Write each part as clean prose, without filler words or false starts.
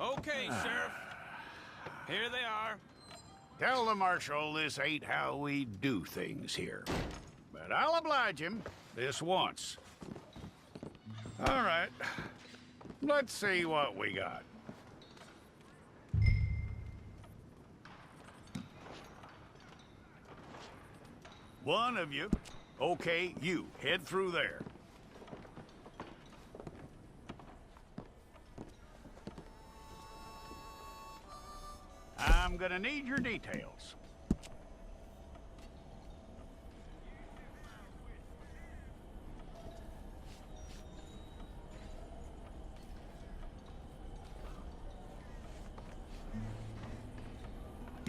Okay, Sheriff. Here they are. Tell the Marshal this ain't how we do things here. But I'll oblige him this once. All right. Let's see what we got. One of you. Okay, you. Head through there. I'm gonna need your details.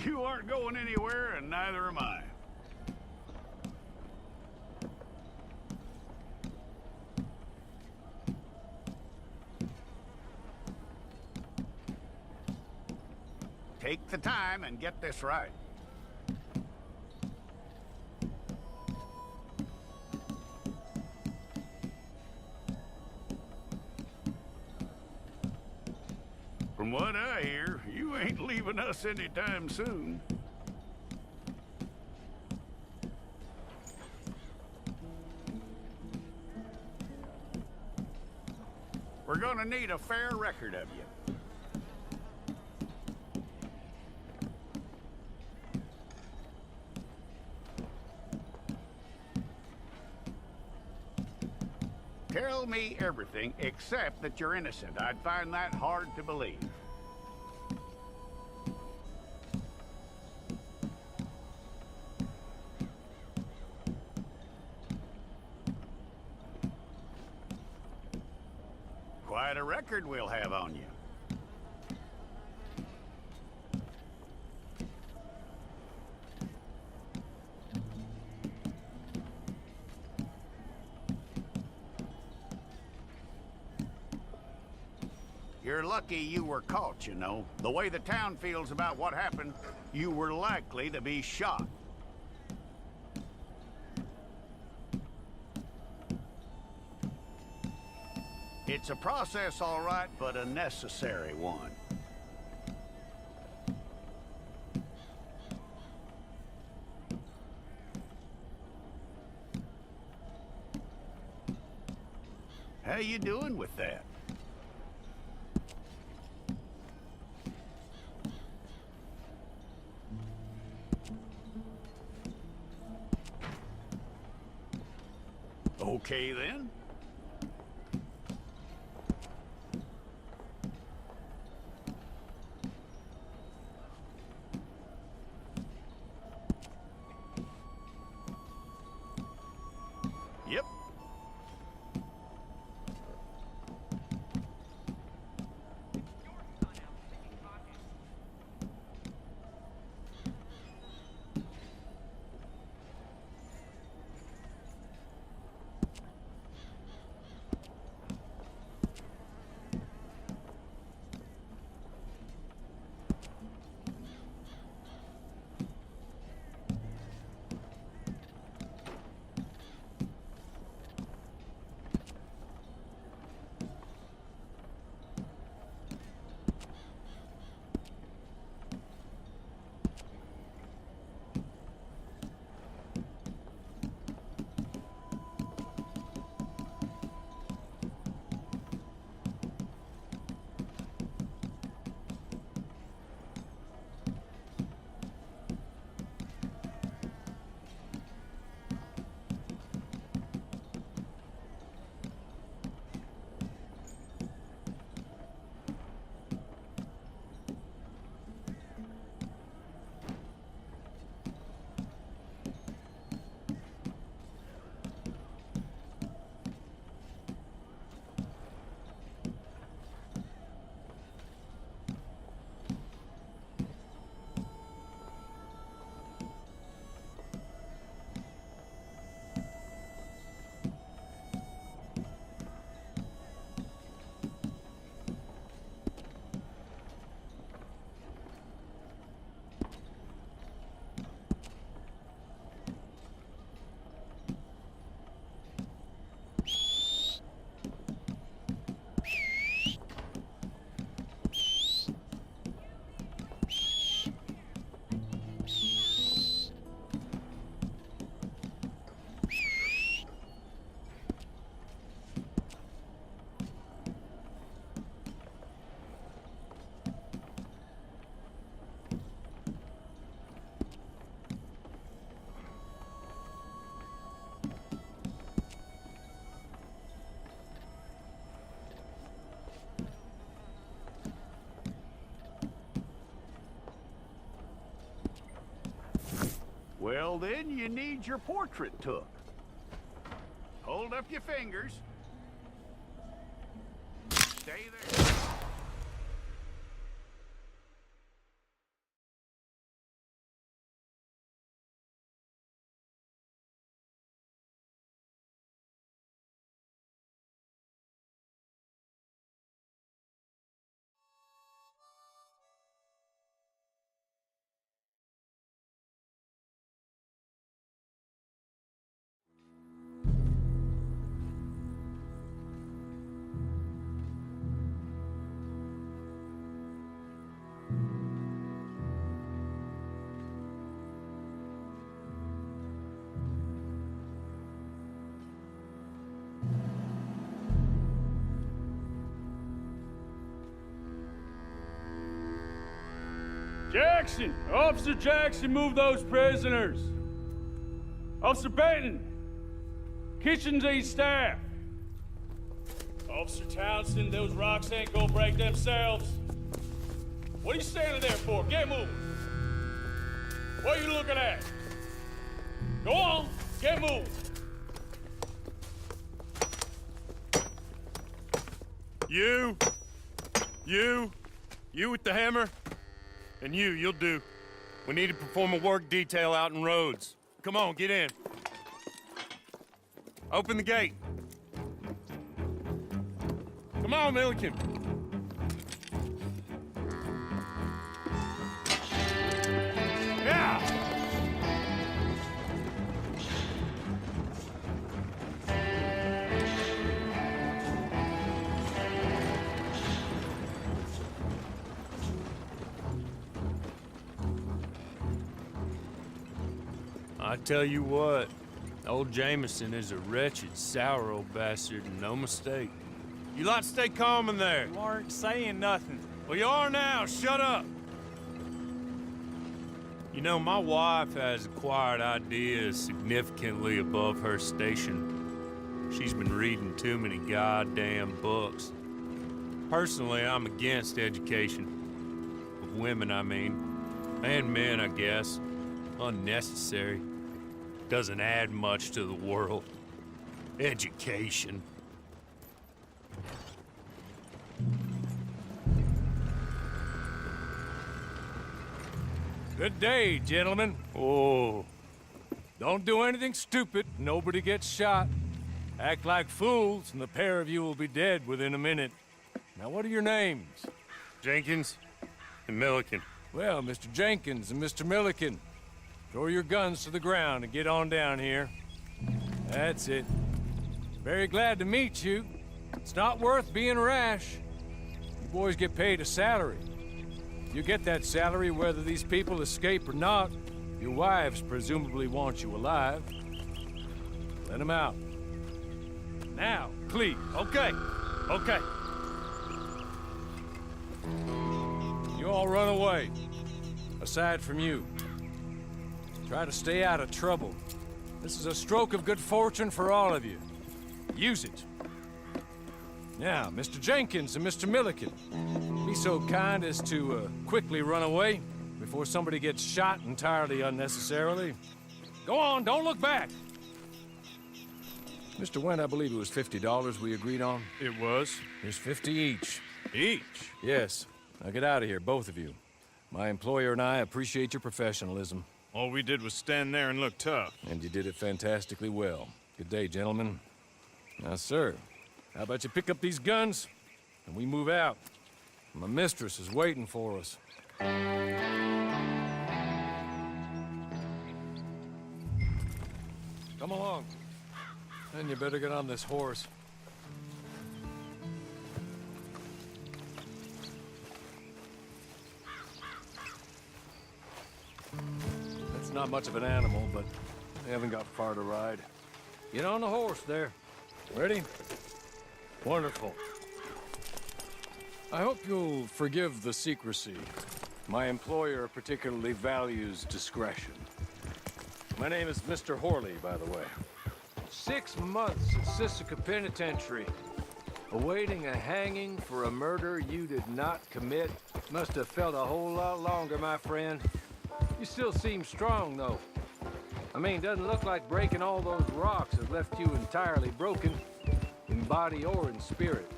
You aren't going anywhere, and neither am I. Take the time and get this right. From what I hear, you ain't leaving us anytime soon. We're gonna need a fair record of you. Tell me everything except that you're innocent. I'd find that hard to believe. Quite a record we'll have on you. You're lucky you were caught, you know. The way the town feels about what happened, you were likely to be shot. It's a process, all right, but a necessary one. How you doing with that? Okay, then. Yep. you need your portrait took. Hold up your fingers. Stay there. Jackson! Officer Jackson, move those prisoners! Officer Benton! Kitchens aid staff! Officer Townsend, those rocks ain't gonna break themselves. What are you standing there for? Get moving! What are you looking at? Go on, get moving! You with the hammer? And you'll do. We need to perform a work detail out in Rhodes. Come on, get in. Open the gate. Come on, Milliken. Yeah! I tell you what, old Jameson is a wretched, sour old bastard, and no mistake. You lot stay calm in there. You aren't saying nothing. Well, you are now. Shut up. You know, my wife has acquired ideas significantly above her station. She's been reading too many goddamn books. Personally, I'm against education. Of women, I mean. And men, I guess. Unnecessary. Doesn't add much to the world. Education. Good day, gentlemen. Oh. Don't do anything stupid. Nobody gets shot. Act like fools, and the pair of you will be dead within a minute. Now, what are your names? Jenkins and Milliken. Well, Mr. Jenkins and Mr. Milliken, throw your guns to the ground and get on down here. That's it. Very glad to meet you. It's not worth being rash. You boys get paid a salary. You get that salary whether these people escape or not. Your wives presumably want you alive. Let them out. Now, please. Okay. You all run away. Aside from you. Try to stay out of trouble. This is a stroke of good fortune for all of you. Use it. Now, Mr. Jenkins and Mr. Milliken, be so kind as to quickly run away before somebody gets shot entirely unnecessarily. Go on, don't look back. Mr. Wendt, I believe it was $50 we agreed on. It was. Here's 50 each. Each? Yes. Now get out of here, both of you. My employer and I appreciate your professionalism. All we did was stand there and look tough. And you did it fantastically well. Good day, gentlemen. Now, sir, how about you pick up these guns and we move out? My mistress is waiting for us. Come along. Then you better get on this horse. That's not much of an animal, but they haven't got far to ride. Get on the horse there. Ready? Wonderful. I hope you'll forgive the secrecy. My employer particularly values discretion. My name is Mr. Horley, by the way. 6 months at Sisika Penitentiary, awaiting a hanging for a murder you did not commit. Must have felt a whole lot longer, my friend. You still seem strong, though. I mean, doesn't look like breaking all those rocks has left you entirely broken, in body or in spirit.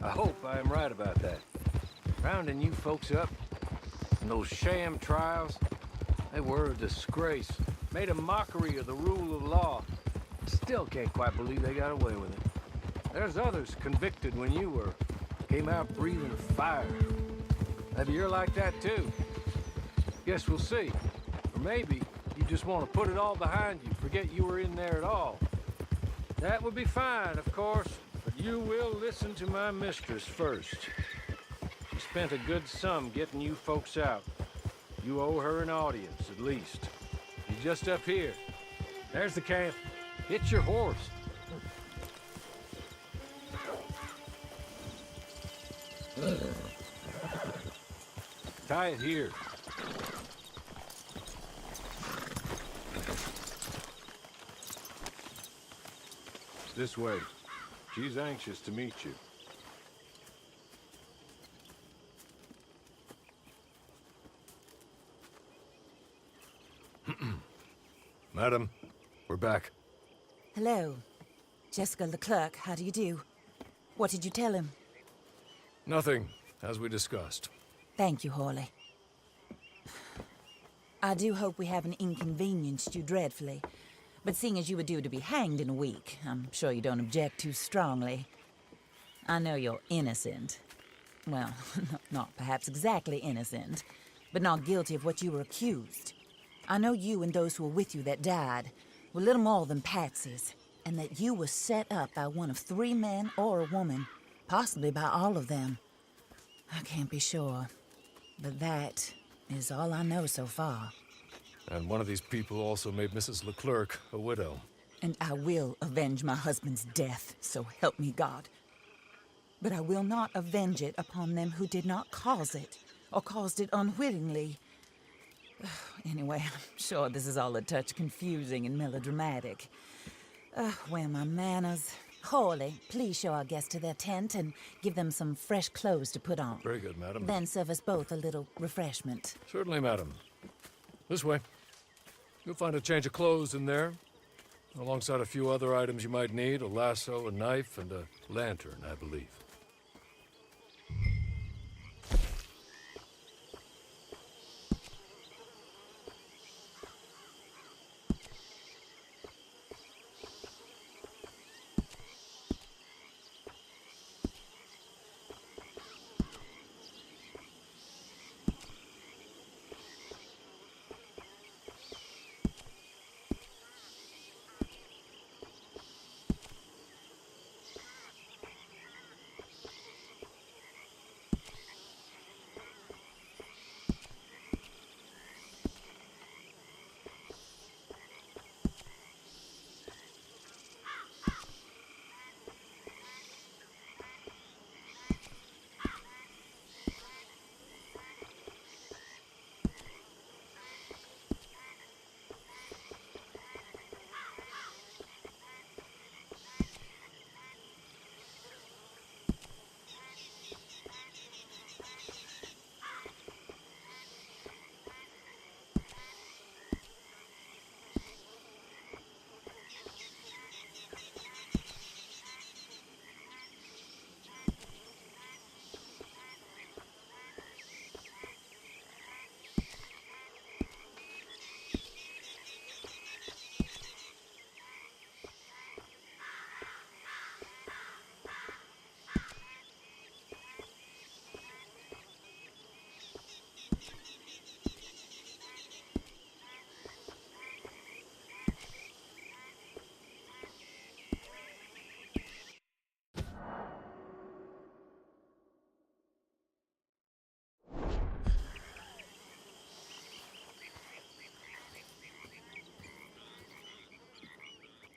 I hope I am right about that. Rounding you folks up, and those sham trials, they were a disgrace. Made a mockery of the rule of law. Still can't quite believe they got away with it. There's others convicted when you were. Came out breathing fire. Maybe you're like that too. Guess we'll see. Or maybe you just want to put it all behind you, forget you were in there at all. That would be fine, of course, but you will listen to my mistress first. She spent a good sum getting you folks out. You owe her an audience, at least. She's just up here. There's the camp. Hit your horse. Tie it here. This way. She's anxious to meet you. Madam, we're back. Hello. Jessica Leclerc, how do you do? What did you tell him? Nothing, as we discussed. Thank you, Hawley. I do hope we haven't inconvenienced you dreadfully. But seeing as you were due to be hanged in a week, I'm sure you don't object too strongly. I know you're innocent. Well, not perhaps exactly innocent, but not guilty of what you were accused. I know you and those who were with you that died were little more than patsies, and that you were set up by one of 3 men or a woman, possibly by all of them. I can't be sure, but that is all I know so far. And one of these people also made Mrs. Leclerc a widow. And I will avenge my husband's death, so help me God. But I will not avenge it upon them who did not cause it, or caused it unwittingly. Anyway, I'm sure this is all a touch confusing and melodramatic. Where are my manners? Hawley, please show our guests to their tent and give them some fresh clothes to put on. Very good, madam. Then serve us both a little refreshment. Certainly, madam. This way. You'll find a change of clothes in there, alongside a few other items you might need, a lasso, a knife, and a lantern, I believe.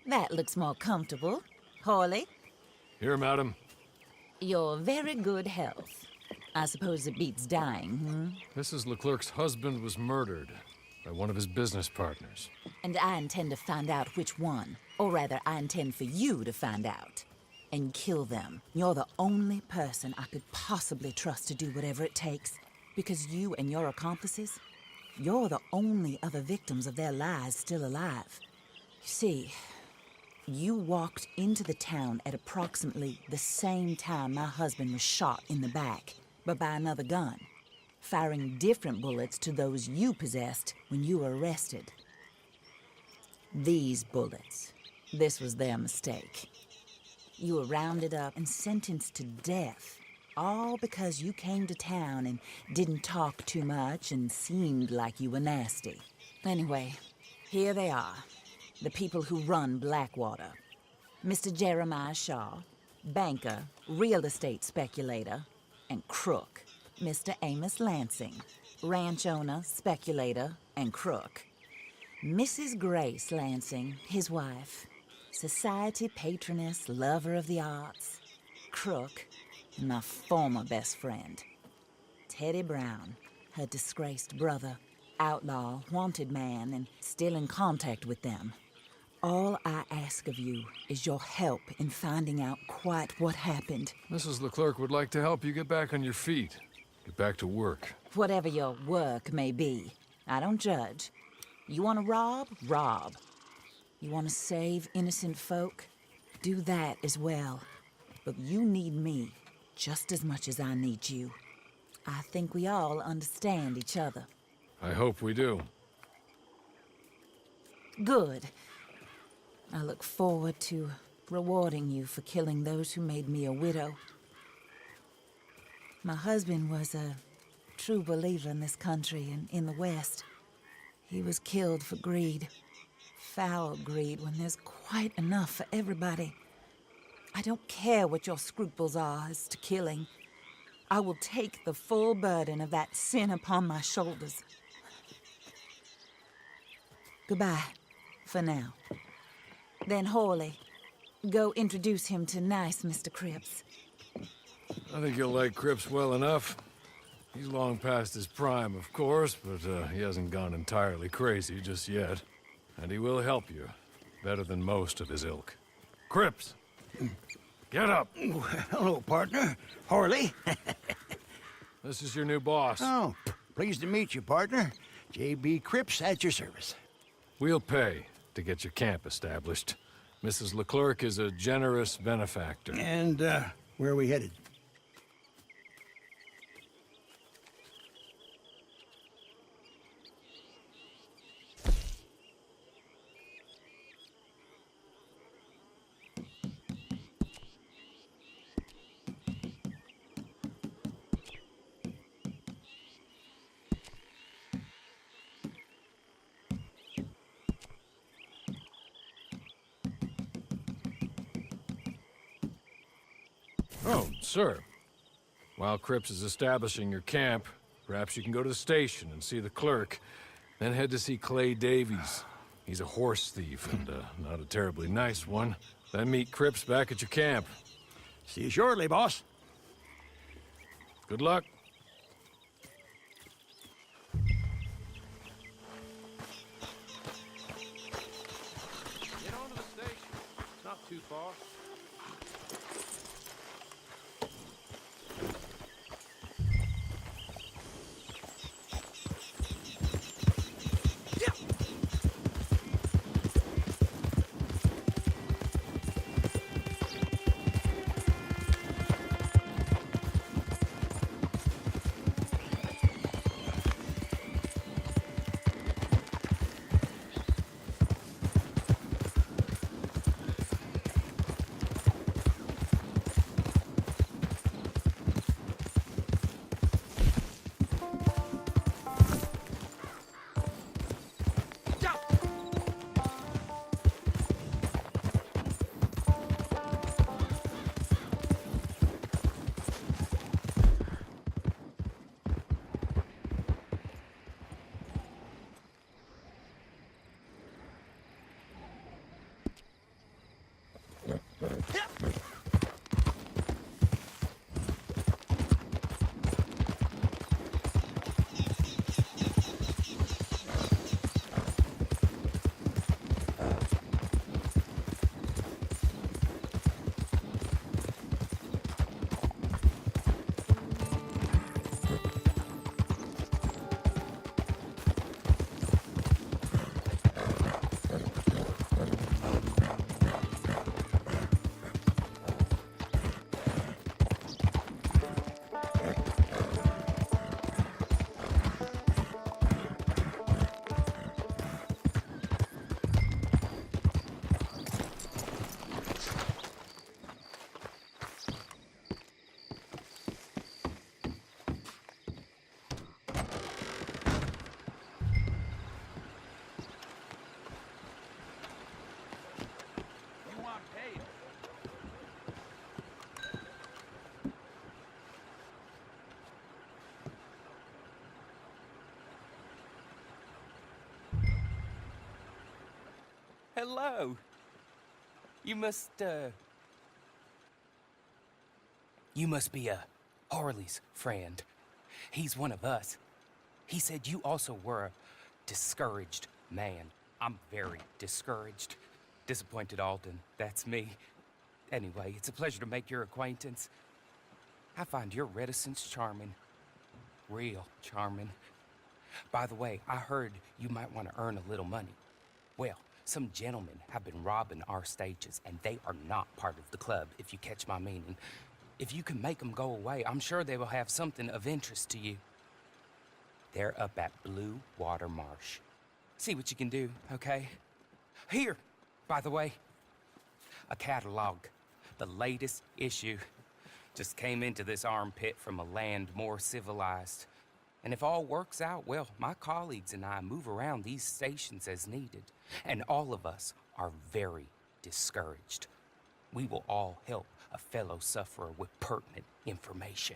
That looks more comfortable. Hawley, Here, madam. you're very good health. I suppose it beats dying, Mrs. Leclerc's husband was murdered by one of his business partners. And I intend to find out which one. Or rather, I intend for you to find out. And kill them. You're the only person I could possibly trust to do whatever it takes. Because you and your accomplices, you're the only other victims of their lies still alive. You see, you walked into the town at approximately the same time my husband was shot in the back, but by another gun, firing different bullets to those you possessed when you were arrested. These bullets, this was their mistake. You were rounded up and sentenced to death, all because you came to town and didn't talk too much and seemed like you were nasty. Anyway, here they are. The people who run Blackwater. Mr. Jeremiah Shaw, banker, real estate speculator, and crook. Mr. Amos Lansing, ranch owner, speculator, and crook. Mrs. Grace Lansing, his wife, society patroness, lover of the arts, crook, and my former best friend. Teddy Brown, her disgraced brother, outlaw, wanted man, and still in contact with them. All I ask of you is your help in finding out quite what happened. Mrs. Leclerc would like to help you get back on your feet. Get back to work. Whatever your work may be, I don't judge. You want to rob? Rob. You want to save innocent folk? Do that as well. But you need me just as much as I need you. I think we all understand each other. I hope we do. Good. I look forward to rewarding you for killing those who made me a widow. My husband was a true believer in this country and in the West. He was killed for greed. Foul greed when there's quite enough for everybody. I don't care what your scruples are as to killing. I will take the full burden of that sin upon my shoulders. Goodbye, for now. Then Hawley, go introduce him to nice Mr. Cripps. I think you'll like Cripps well enough. He's long past his prime, of course, but he hasn't gone entirely crazy just yet. And he will help you, better than most of his ilk. Cripps! Get up! Hello, partner. Harley. This is your new boss. Oh, pleased to meet you, partner. J.B. Cripps at your service. We'll pay to get your camp established. Mrs. Leclerc is a generous benefactor. And, where are we headed? Oh, sir. While Cripps is establishing your camp, perhaps you can go to the station and see the clerk, then head to see Clay Davies. He's a horse thief, and not a terribly nice one. Then meet Cripps back at your camp. See you shortly, boss. Good luck. Get on to the station. It's not too far. hello. You must be Harley's friend. He's one of us. He said you also were a discouraged man. I'm very discouraged. Disappointed Alden, that's me. Anyway, it's a pleasure to make your acquaintance. I find your reticence charming. Real charming. By the way, I heard you might want to earn a little money. Well, some gentlemen have been robbing our stages, and they are not part of the club, if you catch my meaning. If you can make them go away, I'm sure they will have something of interest to you. They're up at Blue Water Marsh. See what you can do, okay? Here, by the way, a catalog. The latest issue. Just came into this armpit from a land more civilized. And if all works out, well, my colleagues and I move around these stations as needed. And all of us are very discouraged. We will all help a fellow sufferer with pertinent information.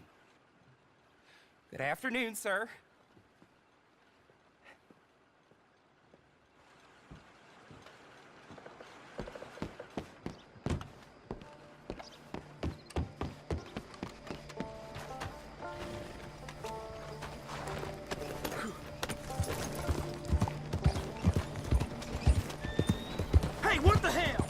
Good afternoon, sir. Hey, what the hell?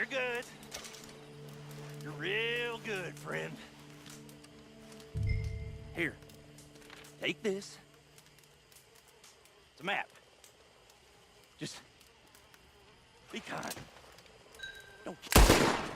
You're good. You're real good, friend. Here, take this. It's a map. Just be kind. Don't